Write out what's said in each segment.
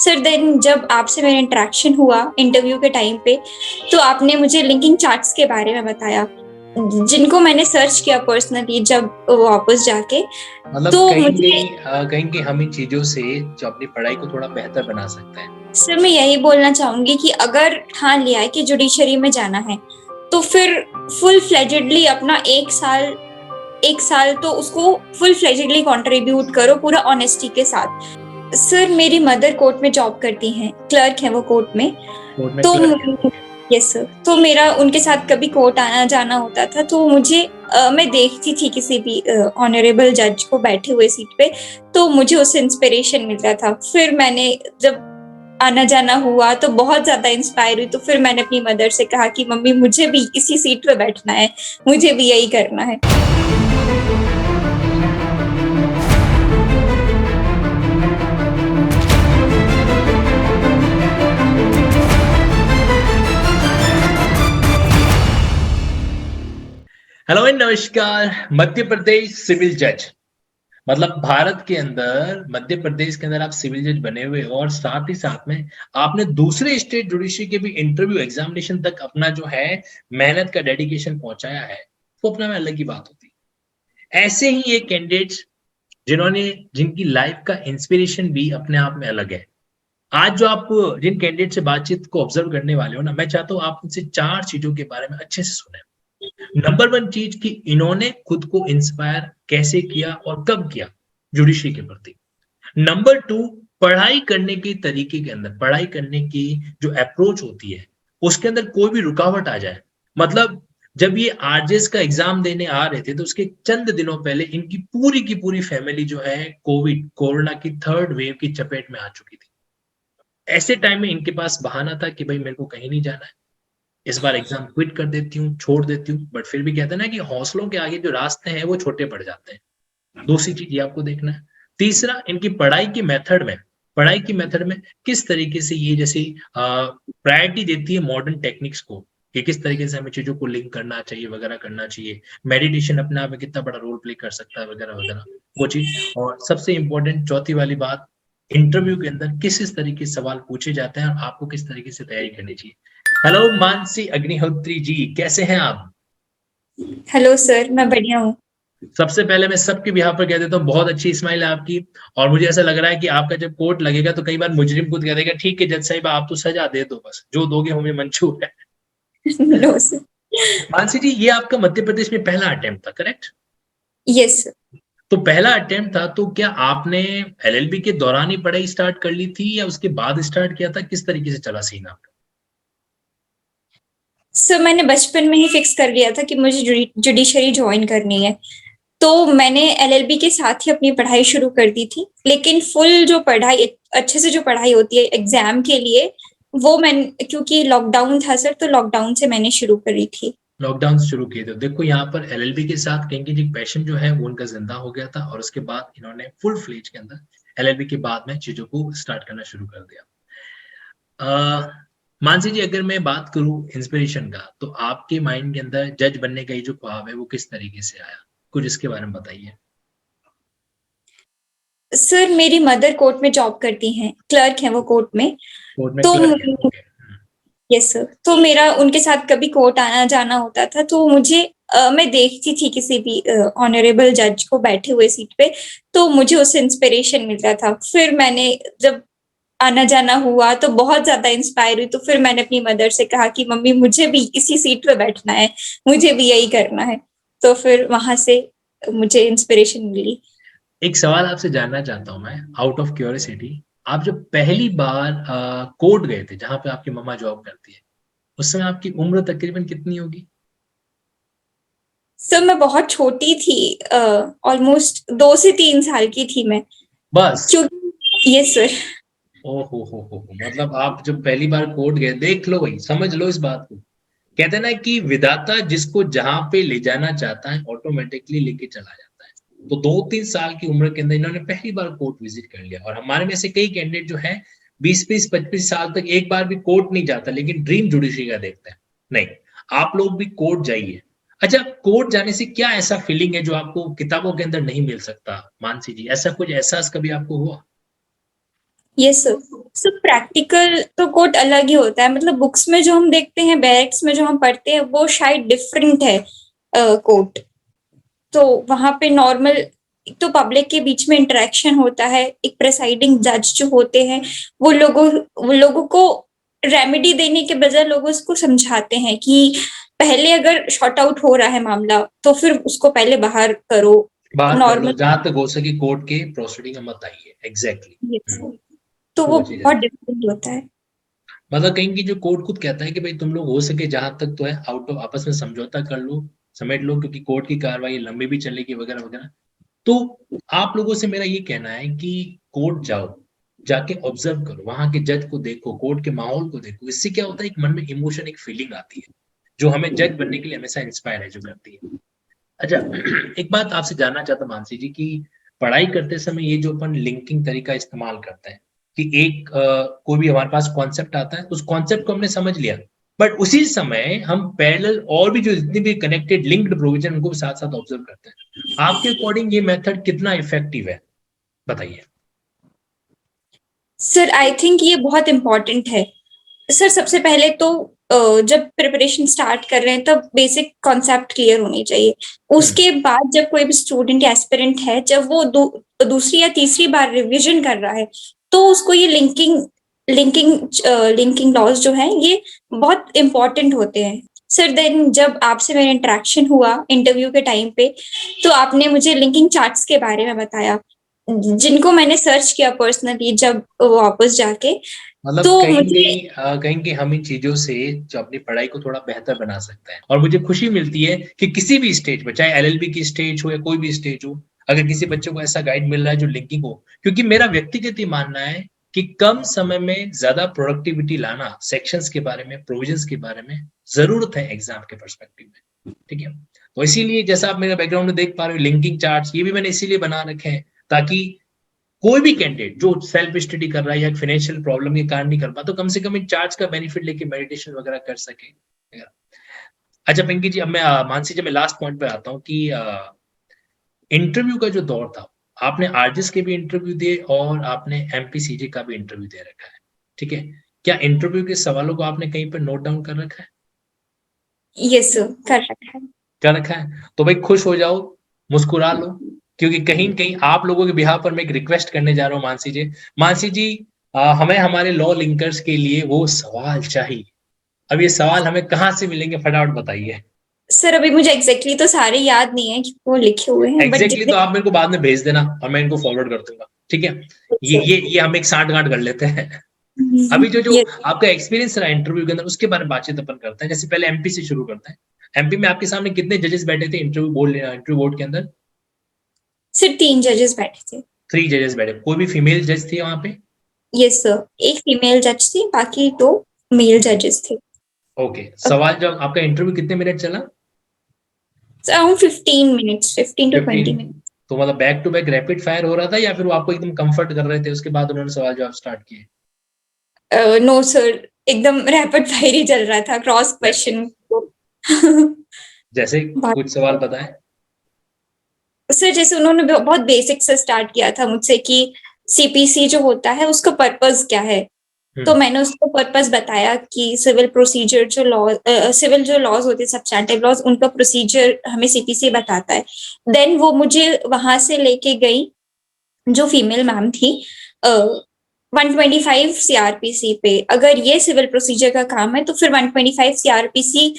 Sir then जब आपसे मेरा इंटरेक्शन हुआ इंटरव्यू के टाइम पे, तो आपने मुझे लिंकिंग चार्ट्स के बारे में बताया, जिनको मैंने सर्च किया पर्सनली जब वापस जाके। मतलब तो कहीं मुझे कहीं कहीं कि हम इन चीजों से जो अपनी पढ़ाई को थोड़ा बेहतर बना सकते हैं। सर मैं यही बोलना चाहूंगी कि अगर ठान लिया है कि जुडिशरी में जाना है, तो फिर फुल फ्लेजेडली अपना एक साल तो उसको फुल फ्लेजेडली कंट्रीब्यूट करो पूरा ऑनेस्टी के साथ। सर मेरी मदर कोर्ट में जॉब करती हैं, क्लर्क है वो कोर्ट में। कोर्ट में तो क्लर्क है, ओके। यस सर, तो मेरा उनके साथ कभी कोर्ट आना जाना होता था, तो मुझे मैं देखती थी किसी भी ऑनरेबल जज को बैठे हुए सीट पे, तो मुझे उससे इंस्पिरेशन मिलता था। फिर मैंने जब आना जाना हुआ तो बहुत ज्यादा इंस्पायर हुई, तो फिर मैंने अपनी मदर से कहा कि मम्मी मुझे भी इसी सीट पे बैठना है, मुझे भी यही करना है। हेलो एंड नमस्कार। मध्य प्रदेश सिविल जज, मतलब भारत के अंदर मध्य प्रदेश के अंदर आप सिविल जज बने हुए हो और साथ ही साथ में आपने दूसरे स्टेट जुडिशरी के भी इंटरव्यू एग्जामिनेशन तक अपना जो है मेहनत का डेडिकेशन पहुंचाया है, वो अपना में अलग ही बात होती है। ऐसे ही एक कैंडिडेट्स जिन्होंने जिनकी लाइफ का इंस्पिरेशन भी अपने आप में अलग है। आज जो आप जिन कैंडिडेट से बातचीत को ऑब्जर्व करने वाले हो ना, मैं चाहता हूँ आप उनसे 4 चीजों के बारे में अच्छे से सुने। नंबर 1 चीज कि इन्होंने खुद को इंस्पायर कैसे किया और कब किया जुडिशरी के प्रति। नंबर 2, पढ़ाई करने के तरीके के अंदर, पढ़ाई करने की जो अप्रोच होती है उसके अंदर कोई भी रुकावट आ जाए, मतलब जब ये आरजेएस का एग्जाम देने आ रहे थे तो उसके चंद दिनों पहले इनकी की पूरी फैमिली जो है कोरोना की थर्ड वेव की चपेट में आ चुकी थी। ऐसे टाइम में इनके पास बहाना था कि भाई मेरे को कहीं नहीं जाना है, इस बार एग्जाम क्विट कर देती हूँ, छोड़ देती हूँ। बट फिर भी कहते हैं ना कि हौसलों के आगे जो रास्ते हैं वो छोटे पड़ जाते हैं। दूसरी चीज ये आपको देखना है। तीसरा, इनकी पढ़ाई की मेथड में किस तरीके से ये जैसे प्रायोरिटी देती है मॉडर्न टेक्निक्स को, कि किस तरीके से हमें चीजों को लिंक करना चाहिए वगैरह करना चाहिए। मेडिटेशन अपने आप में कितना बड़ा रोल प्ले कर सकता है वगैरह वगैरह, वो चीज। और सबसे इंपॉर्टेंट चौथी वाली बात, इंटरव्यू के अंदर किस तरीके से सवाल पूछे जाते हैं और आपको किस तरीके से तैयारी करनी चाहिए। हेलो मानसी अग्निहोत्री जी, कैसे हैं आप? हेलो सर, मैं बढ़िया हूँ। सबसे पहले मैं सबके बिहाफ पर कह देता हूँ बहुत अच्छी स्माइल है आपकी। और मुझे ऐसा लग रहा है कि आपका जब कोर्ट लगेगा तो कई बार मुजरिम खुद कह देगा ठीक है जज साहिब आप तो सजा दे दो, बस जो दोगे हमें मंजूर है। No sir. मानसी जी, ये आपका मध्य प्रदेश में पहला अटेम्प्ट था, करेक्ट? Yes sir. तो पहला अटेम्प्ट था तो क्या आपने एलएलबी के दौरान ही पढ़ाई स्टार्ट कर ली थी या उसके बाद स्टार्ट किया था? किस तरीके से चला सीन आपका? सर मैंने बचपन में ही फिक्स कर लिया था कि मुझे जुडिशरी ज्वाइन करनी है, तो मैंने एलएलबी के साथ ही अपनी पढ़ाई शुरू कर दी थी। लेकिन फुल जो पढ़ाई, अच्छे से जो पढ़ाई होती है एग्जाम के लिए, वो मैं, क्योंकि लॉकडाउन था सर, तो लॉकडाउन से मैंने शुरू करी थी। लॉकडाउन से शुरू किए थे। देखो यहाँ पर एलएलबी के साथ कहीं की पैशन जो है वो उनका जिंदा हो गया था और उसके बाद इन्होंने फुल फ्लेज के अंदर एलएलबी के बाद में चीजों को स्टार्ट करना शुरू कर दिया। मानसी जी, अगर मैं बात करूं इंस्पिरेशन का, तो आपके माइंड के अंदर जज बनने का ये जो ख्वाब है वो किस तरीके से आया? कुछ इसके बारे में बताइए। सर मेरी मदर कोर्ट में जॉब करती हैं, क्लर्क हैं वो कोर्ट में। कोर्ट में तो क्लर्क है, ओके। यस सर, तो मेरा उनके साथ कभी कोर्ट आना जाना होता था, तो मुझे मैं देखती थी किसी भी ऑनरेबल जज को बैठे हुए सीट पे, तो मुझे उससे इंस्पिरेशन मिलता था। फिर मैंने जब आना जाना हुआ तो बहुत ज्यादा इंस्पायर हुई, तो फिर मैंने अपनी मदर से कहा कि मम्मी मुझे भी इसी सीट पे बैठना है, मुझे भी यही करना है। तो फिर वहां से मुझे इंस्पिरेशन मिली। एक सवाल आपसे जानना चाहता हूँ मैं, आउट ऑफ क्यूरियोसिटी। आप जब पहली बार कोर्ट गए थे जहां पे आपकी मम्मा जॉब करती है, उस समय आपकी उम्र तकरीबन कितनी होगी? सर मैं बहुत छोटी थी, ऑलमोस्ट 2 से 3 साल की थी मैं। बस? क्योंकि यस सर। ओ हो, मतलब आप जब पहली बार कोर्ट गए, देख लो भाई, समझ लो इस बात को। कहते हैं ना कि विधाता जिसको जहां पे ले जाना चाहता है ऑटोमेटिकली लेके चला जाता है। तो 2-3 साल की उम्र के अंदर इन्होंने पहली बार कोर्ट विजिट कर लिया। और हमारे में से कई कैंडिडेट जो है 20-25 साल तक एक बार भी कोर्ट नहीं जाता, लेकिन ड्रीम जुडिशरी का देखते हैं। नहीं, आप लोग भी कोर्ट जाइए। अच्छा, कोर्ट जाने से क्या ऐसा फीलिंग है जो आपको किताबों के अंदर नहीं मिल सकता? मानसी जी, ऐसा कुछ एहसास कभी आपको हुआ? Yes sir. सो प्रैक्टिकल तो कोर्ट अलग ही होता है, मतलब बुक्स में जो हम देखते हैं, बैरक्स में जो हम पढ़ते हैं, वो शायद डिफरेंट है कोर्ट। तो वहां पे नॉर्मल एक तो पब्लिक के बीच में इंटरेक्शन होता है, एक प्रेसाइडिंग जज जो होते हैं वो लोगों को रेमेडी देने के बजाय लोगों को समझाते हैं कि पहले अगर शॉर्ट आउट हो रहा है मामला तो फिर उसको पहले बाहर करो बाहर कर लो, नॉर्मल। जहां तक हो सके कोर्ट के प्रोसीडिंग में मत आइए। एग्जैक्टली। तो वो वो चीज है। बहुत डिफरेंट होता है। मतलब कहीं की जो कोर्ट खुद कहता है कि भाई तुम लोग हो सके जहां तक तो है आउट ऑफ आपस में समझौता कर लो, समेट लो, क्योंकि कोर्ट की कार्रवाई लंबी भी चलेगी वगैरह वगैरह। तो आप लोगों से मेरा ये कहना है कि कोर्ट जाओ, जाके ऑब्जर्व करो, वहां के जज को देखो, कोर्ट के माहौल को देखो। इससे क्या होता है, एक मन में इमोशन, एक फीलिंग आती है जो हमें जज बनने के लिए हमेशा इंस्पायर है, जो करती है। अच्छा, एक बात आपसे जानना चाहता हूं मानसी जी की, पढ़ाई करते समय ये जो अपन लिंकिंग तरीका इस्तेमाल करते हैं कि एक कोई भी हमारे पास कॉन्सेप्ट आता है, उस कॉन्सेप्ट को हमने समझ लिया, बट उसी समय हम पैरेलल और भी जो जितनी भी कनेक्टेड लिंक्ड प्रोविजन उनको साथ साथ ऑब्जर्व करते हैं। आपके अकॉर्डिंग ये मेथड कितना इफेक्टिव है, बताइए। सर आई थिंक ये बहुत इम्पोर्टेंट है। सर सबसे पहले तो जब प्रिपरेशन स्टार्ट कर रहे हैं तब बेसिक कॉन्सेप्ट क्लियर होनी चाहिए। उसके बाद जब कोई भी स्टूडेंट या एस्पिरेंट है, जब वो दूसरी या तीसरी बार रिवीजन कर रहा है, तो उसको ये लिंकिंग लॉज जो है ये बहुत इंपॉर्टेंट होते हैं। सर देन जब आपसे मेरा इंटरेक्शन हुआ इंटरव्यू के टाइम पे, तो आपने मुझे लिंकिंग चार्ट्स के बारे में बताया, जिनको मैंने सर्च किया पर्सनली जब वापस जाके। मतलब तो कहीं मुझे कहीं कहीं कहीं हम इन चीजों से जो अपनी पढ़ाई को थोड़ा बेहतर बना सकते हैं, और मुझे खुशी मिलती है कि किसी भी स्टेज पर, चाहे एलएलबी की स्टेज हो या कोई भी स्टेज हो, अगर किसी बच्चे को ऐसा गाइड मिल रहा है जो लिंकिंग हो। क्योंकि मेरा व्यक्तिगत ही मानना है कि कम समय में ज्यादा प्रोडक्टिविटी लाना सेक्शंस के बारे में, प्रोविजंस के बारे में जरूरत है एग्जाम के पर्सपेक्टिव में। ठीक है, तो इसीलिए जैसा आप मेरे बैकग्राउंड में देख पा रहे हो, लिंकिंग चार्ट्स ये भी मैंने इसीलिए बना रखे हैं ताकि कोई भी कैंडिडेट जो सेल्फ स्टडी कर रहा है या फाइनेंशियल प्रॉब्लम के कारण नहीं कर पा, तो कम से कम इन चार्ट्स का बेनिफिट लेके मेडिटेशन वगैरह कर सके। अच्छा पिंकी जी, अब मैं मानसी जी मैं लास्ट पॉइंट पे आता हूँ कि इंटरव्यू का जो दौर था, आपने आरजिस के भी इंटरव्यू दिए और आपने एमपीसीजी का भी इंटरव्यू दे रखा है। ठीक है, क्या इंटरव्यू के सवालों को आपने कहीं पर नोट डाउन कर रखा है? यस सर कर रखा है। कर रखा है, तो भाई खुश हो जाओ, मुस्कुरा लो, क्योंकि कहीं न कहीं आप लोगों के बिहाफ पर मैं एक रिक्वेस्ट करने जा रहा हूँ मानसी जी। मानसी जी, हमें हमारे लॉ लिंकर्स के लिए वो सवाल चाहिए। अब ये सवाल हमें कहाँ से मिलेंगे, फटाफट बताइए। सर अभी मुझे एग्जैक्टली तो सारे याद नहीं है कि वो लिखे हुए हैं, बट एग्जैक्टली जितने तो आप मेरे को बाद में भेज देना और मैं इनको फॉरवर्ड कर दूंगा। ठीक है, ये हम एक सांठ-गांठ कर लेते हैं। अभी जो ये आपका एक्सपीरियंस रहा इंटरव्यू के अंदर, उसके बारे में बातचीत अपन करते हैं। जैसे पहले एमपी से शुरू करते हैं। एमपी में आपके सामने कितने जजेस बैठे थे इंटरव्यू बोर्ड के अंदर? सिर्फ 3 जजेस बैठे थे। 3 जजेस बैठे, कोई भी फीमेल जज थी वहां पे? यस सर, एक फीमेल जज थी, बाकी 2 मेल जजेस थे। ओके, सवाल जब आपका इंटरव्यू कितने मिनट चला? Around 15 minutes, 15 to 20 15। मिनट्स। तो मतलब back to back rapid fire हो रहा था या फिर वो आपको एकदम कंफर्ट कर रहे थे, उसके बाद उन्होंने सवाल जवाब स्टार्ट किए? नो सर, एकदम रैपिड फायर ही चल रहा था, क्रॉस क्वेश्चन। जैसे कुछ सवाल बताएं। सर जैसे उन्होंने बहुत बेसिक से स्टार्ट किया था मुझसे कि सीपीसी जो होता है उसका पर्पस क्या है। तो मैंने उसको पर्पस बताया कि सिविल जो लॉज होते हैं, सब्सटैंटिव लॉज, उनका प्रोसीजर हमें सीपीसी बताता है। देन वो मुझे वहां से लेके गई, जो फीमेल मैम थी, 125 सीआरपीसी पे। अगर ये सिविल प्रोसीजर का काम है तो फिर 125 सीआरपीसी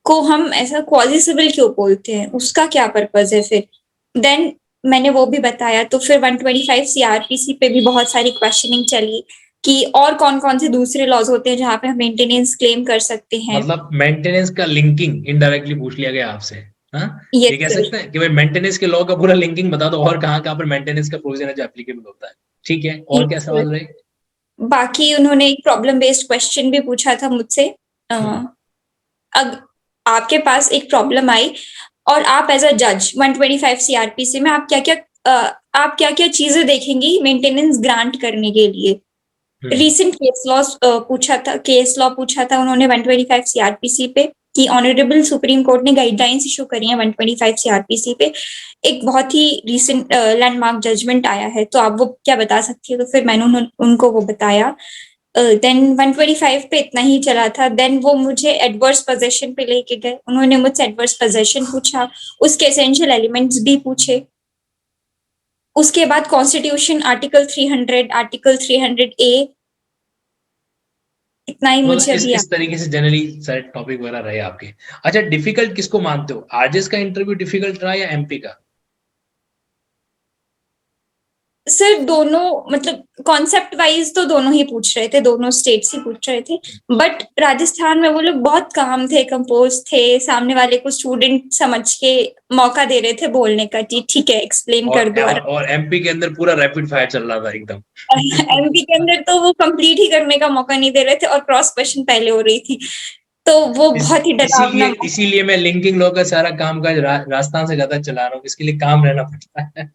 को हम ऐसा क्वाजी सिविल क्यों बोलते हैं, उसका क्या पर्पज है फिर। देन मैंने वो भी बताया, तो फिर 125 सीआरपीसी पे भी बहुत सारी क्वेश्चनिंग चली कि और कौन कौन से दूसरे लॉज होते हैं जहाँ पे हम मेंटेनेंस क्लेम कर सकते हैं। मतलब मेंटेनेंस का लिंकिंग इनडायरेक्टली पूछ लिया गया आपसे? हाँ, ये यस कह सर। सकते हैं कि भाई मेंटेनेंस के लॉ का पूरा लिंकिंग बता दो और कहाँ कहाँ पर मेंटेनेंस का प्रोविजन है जो एप्लीकेबल होता है। ठीक है, और क्या यस सर। सवाल रहे? बाकी उन्होंने एक प्रॉब्लम बेस्ड क्वेश्चन भी पूछा था मुझसे। हम्म, अब आपके पास एक प्रॉब्लम आई और आप एज अ जज 125 सीआरपीसी में आप क्या क्या चीजें देखेंगी मेंटेनेंस ग्रांट करने के लिए। हम्म, रीसेंट केस लॉ पूछा था उन्होंने 125 सीआरपीसी पे। कि ऑनरेबल सुप्रीम कोर्ट ने गाइडलाइंस इशू करी है 125 सीआरपीसी पे, एक बहुत ही रिसेंट लैंडमार्क जजमेंट आया है, तो आप वो क्या बता सकती हो? तो फिर मैंने उनको वो बताया। देन 125 पे इतना ही चला था। देन वो मुझे एडवर्स पोजेशन पे लेके गए, उन्होंने मुझसे एडवर्स पोजेशन पूछा, उसके एसेंशियल एलिमेंट्स भी पूछे। उसके बाद कॉन्स्टिट्यूशन आर्टिकल 300, आर्टिकल 300A, इतना ही मतलब मुझे अभी इस तरीके से जनरली सारे टॉपिक वगैरह रहे आपके। अच्छा, डिफिकल्ट किसको मानते हो, आरजेएस का इंटरव्यू डिफिकल्ट रहा या एमपी का? सर दोनों, मतलब कॉन्सेप्ट वाइज तो दोनों ही पूछ रहे थे, दोनों स्टेट्स ही पूछ रहे थे, बट राजस्थान में वो लोग बहुत काम थे, कंपोज थे, सामने वाले को स्टूडेंट समझ के मौका दे रहे थे बोलने का कि ठीक है एक्सप्लेन कर दो। और एमपी के अंदर पूरा रैपिड फायर चल रहा था एकदम। एमपी के अंदर तो वो कंप्लीट ही करने का मौका नहीं दे रहे थे और क्रॉस क्वेश्चन पहले हो रही थी, तो वो बहुत ही इसीलिए डरावना। इसीलिए मैं लिंकिंग लॉ का सारा काम काज राजस्थान से ज्यादा चला रहा हूँ, इसके लिए काम रहना पड़ता है।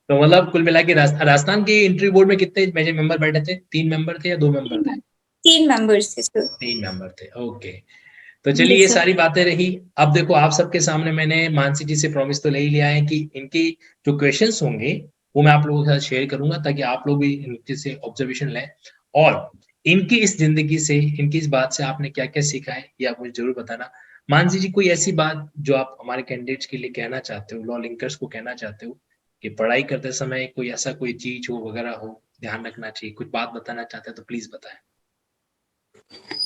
तो मतलब कुल मिला के राजस्थान के इंटरव्यू बोर्ड में कितने मेंबर बैठे थे? 3 मेंबर थे या 2 मेंबर थे? 3 मेंबर्स थे सर। 3 मेंबर थे, ओके। तो चलिए ये यस सर। सारी बातें रही। अब देखो आप सबके सामने मैंने मानसी जी से प्रॉमिस तो ले ही लिया है कि इनकी जो क्वेश्चंस होंगे वो मैं आप लोगों के साथ शेयर करूंगा, ताकि आप लोग भी इनके से ऑब्जर्वेशन लें, और इनकी इस जिंदगी से, इनकी इस बात से आपने क्या क्या सीखा है ये आप मुझे जरूर बताना। मानसी जी, कोई ऐसी बात जो आप हमारे कैंडिडेट्स के लिए कहना चाहते हो, लॉ लिंकर्स को कहना चाहते हो, कि पढ़ाई करते समय कोई ऐसा कोई चीज हो वगैरह हो ध्यान रखना चाहिए, कुछ बात बताना चाहते हैं तो प्लीज बताएं।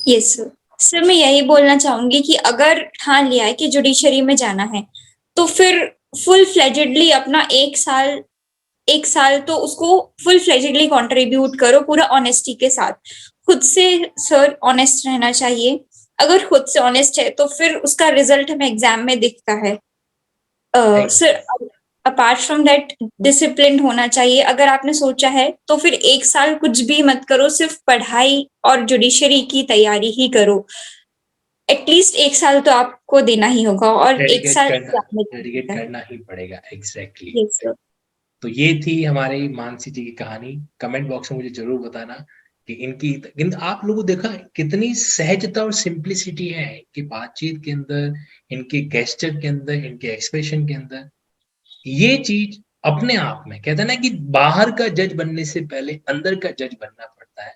Yes sir. सर मैं यही बोलना चाहूंगी कि अगर ठान लिया है कि जुडिशरी में जाना है, तो फिर फुल फ्लेजेडली अपना 1 साल, 1 साल तो उसको फुल फ्लेजेडली कंट्रीब्यूट करो पूरा ऑनेस्टी के साथ। खुद से सर ऑनेस्ट रहना चाहिए। अगर खुद से ऑनेस्ट है तो फिर उसका रिजल्ट हमें एग्जाम में दिखता है। Sir apart from that discipline होना चाहिए। अगर आपने सोचा है तो फिर 1 साल कुछ भी मत करो, सिर्फ पढ़ाई और जुडिशरी की तैयारी ही करो। एटलीस्ट 1 साल तो आपको देना ही होगा, और 1 साल एग्जाम में डेडिकेट दिखता है। करना ही पड़ेगा, एग्जैक्टली। Yes sir. तो ये थी हमारी मानसी जी की कहानी। कमेंट बॉक्स में मुझे जरूर बताना कि आप लोगों को देखा कितनी सहजता और सिंप्लिसिटी है कि बातचीत के अंदर, इनके गेस्चर के अंदर, इनके एक्सप्रेशन के अंदर। ये चीज अपने आप में, कहते हैं ना कि बाहर का जज बनने से पहले अंदर का जज बनना पड़ता है।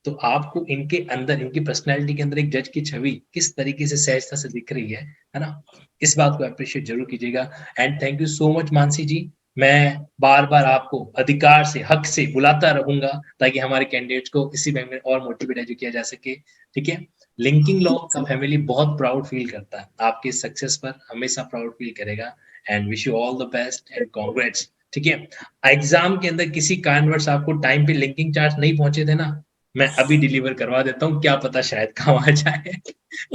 तो आपको इनके अंदर, इनकी पर्सनैलिटी के अंदर एक जज की छवि किस तरीके से सहजता से दिख रही है ना? इस बात को अप्रिशिएट जरूर कीजिएगा। And thank you so much Mansi ji. मैं बार बार आपको अधिकार से, हक से बुलाता रहूंगा, ताकि हमारे कैंडिडेट्स को इसी में और मोटिवेट किया जा सके। ठीक है? लिंकिंग लॉ का फैमिली बहुत प्राउड फील करता है, आपकी सक्सेस पर हमेशा प्राउड फील करेगा। And wish you all the best and congrats. ठीक है? एग्जाम के अंदर किसी कारणवश आपको टाइम पे लिंकिंग चार्ज नहीं पहुंचे थे ना, मैं अभी डिलीवर करवा देता हूँ, क्या पता शायद काम आ जाए।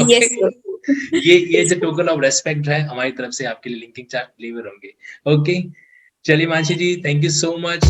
ओके? Yes sir. ये जो टोकन ऑफ रेस्पेक्ट है हमारी तरफ से, आपके लिए लिंकिंग चार्ज डिलीवर होंगे। ओके? चलिए मानसी जी, थैंक यू सो मच।